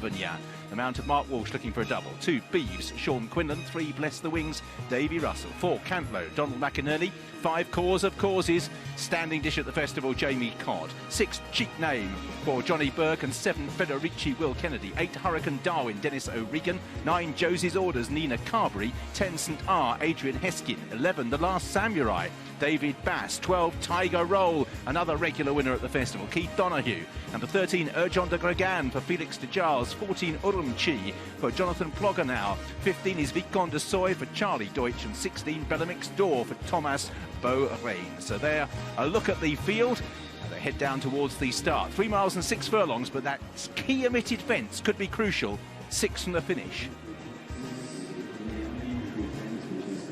Auvergnat. The mount of Mark Walsh looking for a double. 2, Beeves, Sean Quinlan. 3, Bless the Wings, Davy Russell. 4, Cantlow, Donald McInerney. 5, Cause of Causes, Standing Dish at the Festival, Jamie Codd. 6, Cheap Name for Johnny Burke, and 7, Federici, Will Kennedy. 8, Hurricane Darwin, Dennis O'Regan. 9, Josie's Orders, Nina Carberry. 10, St R, Adrian Heskin. 11, The Last Samurai, David Bass. 12, Tiger Roll, another regular winner at the festival, Keith Donoghue. Number 13, Urgent de Gregaine for Felix de Giles. 14, Urumqi for Jonathan Plogonow. 15 is Vicomte de Soy for Charlie Deutsch, and 16, Bellamix Door for Thomas Beaurain. So there, a look at the field. They head down towards the start. 3 miles and 6 furlongs, but that key omitted fence could be crucial. 6 from the finish.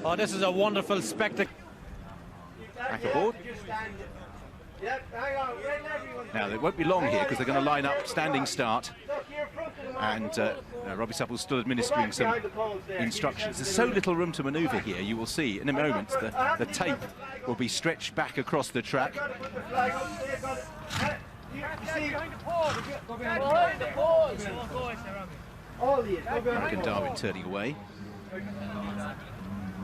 Oh, this is a wonderful spectacle. Back aboard. Now, they won't be long here because they're going to line up standing start. And Robbie Supple's still administering some instructions. There's so little room to manoeuvre here. You will see in a moment the tape will be stretched back across the track. Hurricane Darwin turning away.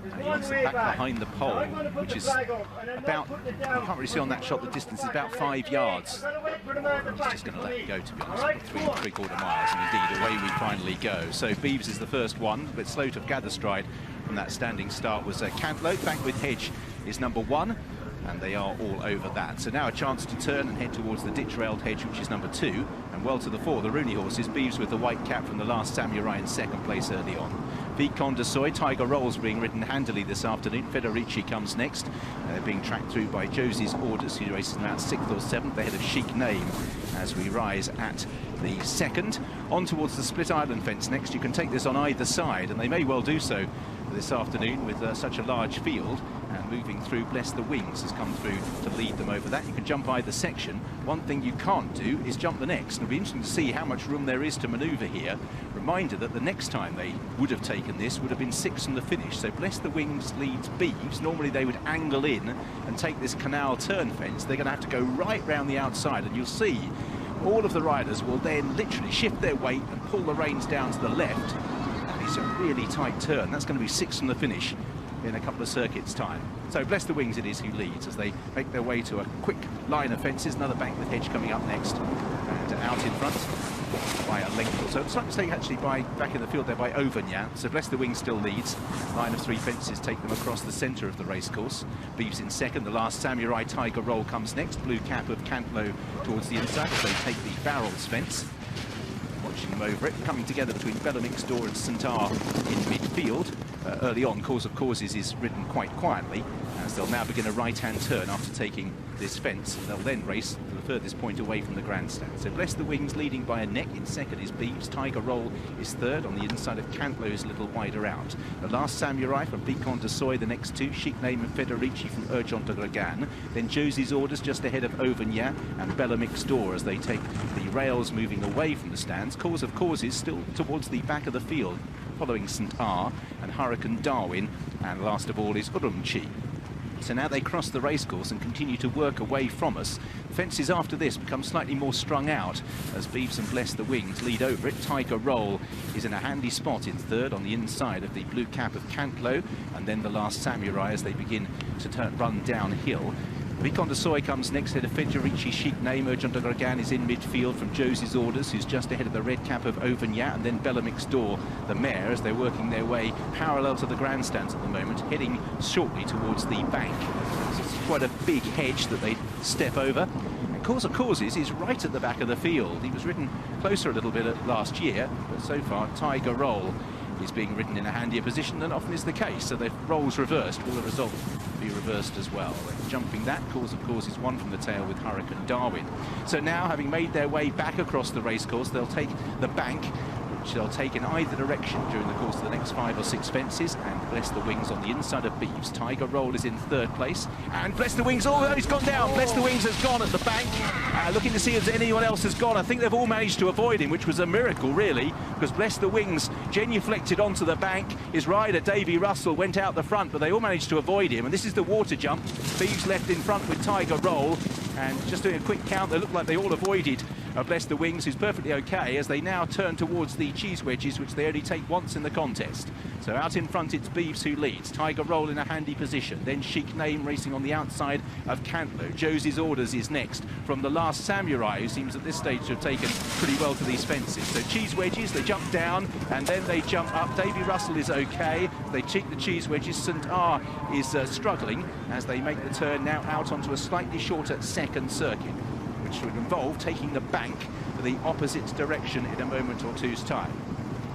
And he wants it back behind the pole, which is about, you can't really see on that shot, the distance is about 5 yards. He's just going to let it go, to be honest, 3 3/4 miles, and indeed away we finally go. So Beeves is the first one, but slow to gather stride from that standing start was Cantlow. Back with Hedge is number 1, and they are all over that. So now a chance to turn and head towards the ditch-railed Hedge, which is number 2, and well to the fore, the Rooney horses. Beeves with the white cap from The Last Samurai in second place early on. Vicomte de Soy, Tiger Rolls being ridden handily this afternoon. Federici comes next. They're being tracked through by Josie's Orders, who races about 6th or 7th ahead of Chic Name as we rise at the second. On towards the Split Island fence next. You can take this on either side, and they may well do so this afternoon with such a large field. And moving through, Bless the Wings has come through to lead them over that. You can jump either section. One thing you can't do is jump the next. It'll be interesting to see how much room there is to manoeuvre here. Reminder that the next time they would have taken this would have been 6 from the finish. So Bless the Wings leads Beeves. Normally they would angle in and take this canal turn fence. They're going to have to go right round the outside, and you'll see all of the riders will then literally shift their weight and pull the reins down to the left. And it's a really tight turn. That's going to be 6 from the finish in a couple of circuits' time. So Bless the Wings it is who leads as they make their way to a quick line of fences. Another bank with Hedge coming up next, and out in front by a length or so. It's like mistake actually back in the field there by Auvergnat. So Bless the Wings still leads. Line of 3 fences take them across the centre of the racecourse. Beeves in second. The Last Samurai, Tiger Roll comes next. Blue cap of Cantlow towards the inside as they take the Barrels fence. Watching them over it, coming together between Bellamix Door and St R in midfield. Early on, Cause of Causes is ridden quite quietly, as they'll now begin a right-hand turn after taking this fence. They'll then race to the furthest point away from the grandstand. So Bless the Wings leading by a neck. In second is Beeves. Tiger Roll is third. On the inside of Cantlow is a little wider out. The Last Samurai from Vicomte de Soy, the next 2. Chic Name and Federici from Urgent de Gregaine. Then Josie's Orders just ahead of Auvergnat, and Bellamix Door as they take the rails moving away from the stands. Cause of Causes still towards the back of the field, following St R and Hurricane Darwin, and last of all is Urumqi. So now they cross the racecourse and continue to work away from us. The fences after this become slightly more strung out as Beeves and Bless the Wings lead over it. Tiger Roll is in a handy spot in third on the inside of the blue cap of Cantlow, and then The Last Samurai as they begin to run downhill. Vicomte de Soy comes next ahead of Federici. Chic Name, Urgent de Gregaine is in midfield from Josie's Orders, who's just ahead of the red cap of Auvergnat, and then Bellamix Door, the mare, as they're working their way parallel to the grandstands at the moment, heading shortly towards the bank. So it's quite a big hedge that they step over. And Cause of Causes is right at the back of the field. He was ridden closer a little bit last year, but so far Tiger Roll is being ridden in a handier position than often is the case. So the roles reversed, will the result be reversed as well? Jumping that, Cause of Causes one from the tail with Hurricane Darwin. So now, having made their way back across the racecourse, they'll take the bank, which they'll take in either direction during the course of the next 5 or 6 fences, and Bless the Wings on the inside of Beeves. Tiger Roll is in third place, and Bless the Wings, oh, he's gone down. Bless the Wings has gone at the bank. Looking to see if anyone else has gone. I think they've all managed to avoid him, which was a miracle, really, because Bless the Wings genuflected onto the bank. His rider, Davy Russell, went out the front, but they all managed to avoid him, and this is the water jump. Beeves left in front with Tiger Roll. And just doing a quick count, they look like they all avoided Bless the Wings, who's perfectly okay, as they now turn towards the cheese wedges, which they only take once in the contest. So out in front, it's Beeves who leads. Tiger Roll in a handy position. Then Chic Name racing on the outside of Cantlow. Josies Orders is next from the Last Samurai, who seems at this stage to have taken pretty well to these fences. So cheese wedges, they jump down and then they jump up. Davy Russell is okay. They cheek the cheese wedges. St R is struggling as they make the turn now out onto a slightly shorter second circuit, which would involve taking the bank for the opposite direction in a moment or two's time.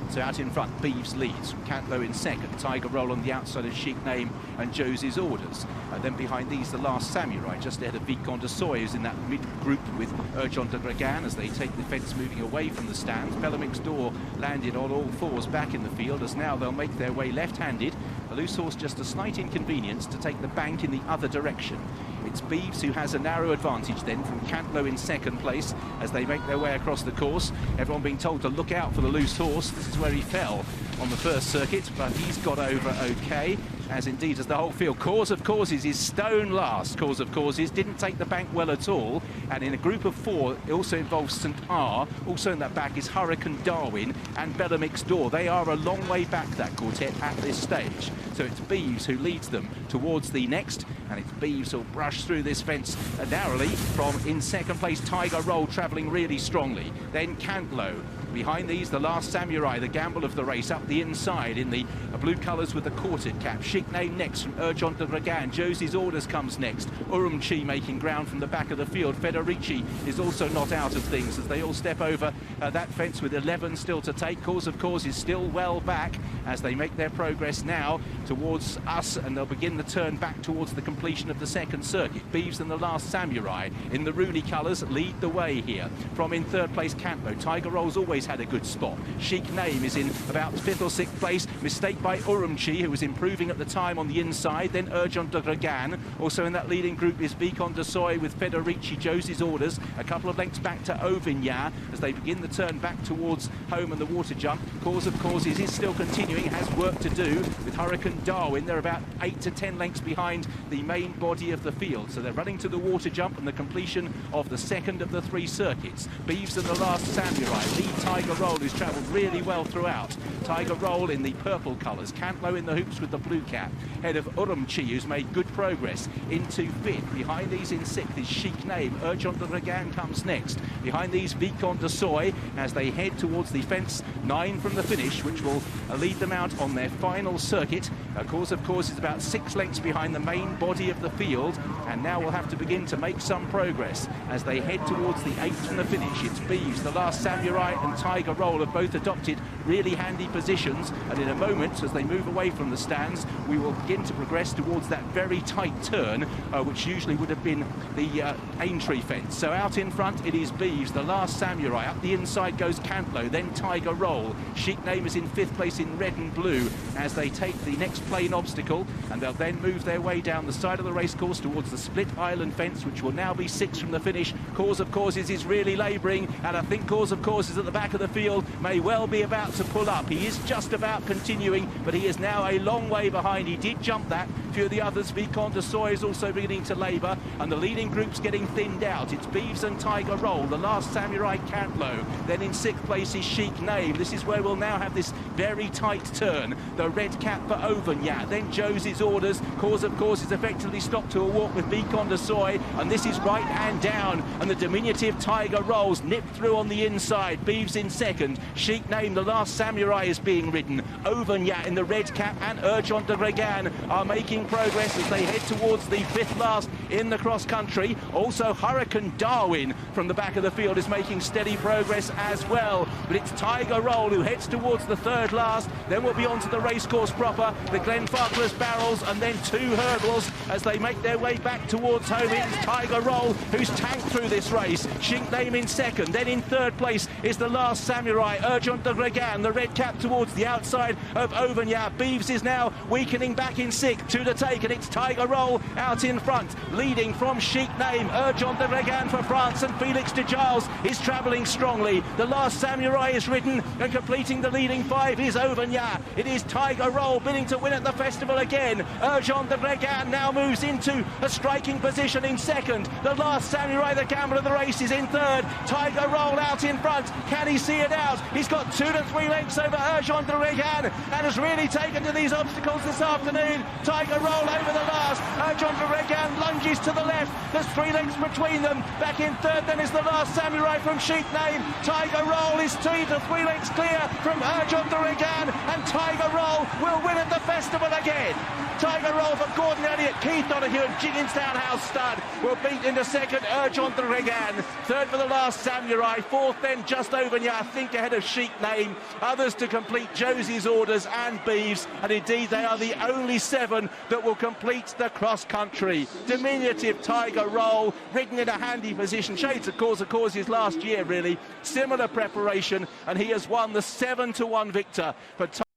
So out in front, Beeves leads, Cantlow in second, Tiger Roll on the outside of Chic Name and Josie's Orders. And then behind these, the Last Samurai, just ahead of Vicomte de Soy, who's in that mid-group with Urgent de Gregaine as they take the fence moving away from the stands. Bellamic's Door landed on all fours back in the field, as now they'll make their way left-handed. A loose horse just a slight inconvenience to take the bank in the other direction. It's Beeves who has a narrow advantage then from Cantlow in second place as they make their way across the course. Everyone being told to look out for the loose horse. This is where he fell on the first circuit, but he's got over okay, as indeed as the whole field. Cause of Causes is stone last. Cause of Causes didn't take the bank well at all, and in a group of four it also involves St R. Also in that back is Hurricane Darwin and Bellamic's Door. They are a long way back, that quartet, at this stage. So it's Beeves who leads them towards the next, and it's Beeves who'll brush through this fence narrowly from in second place Tiger Roll, travelling really strongly. Then Cantlow. Behind these, the Last Samurai, the gamble of the race, up the inside in the blue colours with the quartered cap. Chic Name next from Urgent de Gregaine. Josie's Orders comes next. Urumqi making ground from the back of the field. Federici is also not out of things as they all step over that fence with 11 still to take. Cause of Cause is still well back as they make their progress now towards us, and they'll begin the turn back towards the completion of the second circuit. Beeves and the Last Samurai in the Rooney colours lead the way here. From in third place, Cantlow. Tiger Roll's always had a good spot. Chic Name is in about 5th or 6th place. Mistake by Urumqi, who was improving at the time on the inside. Then Urgent de Gregaine. Also in that leading group is Vicomte de Soy with Federici. Josie's Orders a couple of lengths back to Auvergnat as they begin the turn back towards home and the water jump. Cause of Causes is still continuing, has work to do with Hurricane Darwin. They're about 8 to 10 lengths behind the main body of the field, so they're running to the water jump and the completion of the second of the 3 circuits. Beeves and the Last Samurai lead Tiger Roll, who's travelled really well throughout. Tiger Roll in the purple colours, Cantlow in the hoops with the blue cap, head of Urumqi, who's made good progress into 5th. Behind these in 6th is Chic Name. Urgent de Gregaine comes next. Behind these, Vicomte de Soy as they head towards the fence 9 from the finish, which will lead them out on their final circuit. Cause of Course is about 6 lengths behind the main body of the field, and now will have to begin to make some progress as they head towards the 8th from the finish. It's Beeves, the Last Samurai and Tiger Roll have both adopted really handy positions, and in a moment as they move away from the stands we will begin to progress towards that very tight turn which usually would have been the Aintree fence. So out in front it is Beeves, the Last Samurai. Up the inside goes Cantlow, then Tiger Roll. Chic Name is in 5th place in red and blue as they take the next plain obstacle, and they'll then move their way down the side of the racecourse towards the split island fence, which will now be 6 from the finish. Cause of Causes is really labouring, and I think Cause of Causes at the back of the field may well be about to pull up. He is just about continuing, but he is now a long way behind. He did jump that. A few of the others, Vicomte de Soy is also beginning to labour, and the leading group's getting thinned out. It's Beeves and Tiger Roll, the Last Samurai Cantlow. Then in 6th place is Chic Name. This is where we'll now have this very tight turn. The red cap for Auvergnat. Then Josie's Orders. Cause of Course is effectively stopped to a walk with Vicomte de Soy, and this is right hand down, and the diminutive Tiger Rolls nip through on the inside. Beeves in second. Chic Name, the Last Samurai, is being ridden. Auvergnat in the red cap and Urgent de Gregaine are making progress as they head towards the 5th last in the cross country. Also Hurricane Darwin from the back of the field is making steady progress as well, but it's Tiger Roll who heads towards the 3rd last. Then we'll be on to the racecourse proper, the Glenfarclas barrels, and then 2 hurdles as they make their way back towards home. It's Tiger Roll who's tanked through this race. Chic Name in 2nd. Then in 3rd place is the Last Samurai, Urgent de Gregaine, the red cap towards the outside of Auvergnat. Beeves is now weakening back in 6th. 2 to take, and it's Tiger Roll out in front, leading from Chic Name. Urgent de Gregaine for France, and Felix de Giles is travelling strongly. The Last Samurai is ridden, and completing the leading 5 is Auvergnat. It is Tiger Roll bidding to win at the festival again. Urgent de Gregaine now moves into a striking position in second. The last Samurai, the gambler of the race, is in third. Tiger Roll out in front. Can he see it out? He's got 2 to 3 lengths over Auvergnat de Gregaine and has really taken to these obstacles this afternoon. Tiger Roll over the last. Auvergnat de Gregaine lunges to the left. There's 3 lengths between them. Back in third then is the last Samurai from Cheltenham. Tiger Roll is 2 to 3 lengths clear from Auvergnat de Gregaine, and Tiger Roll will win at the festival again. Tiger Roll for Gordon Elliott, Keith Donoghue and Jigginstown House Stud will beat into second Auvergnat de Gregaine. Third for the last Samurai. Fourth then just Auvergnat, I think ahead of Cheltenham. Others to complete Josies, Orders and Beeves, and indeed they are the only 7 that will complete the cross country. Diminutive Tiger Roll, rigging in a handy position. Shades of course his last year really. Similar preparation, and he has won the 7-to-1 victor for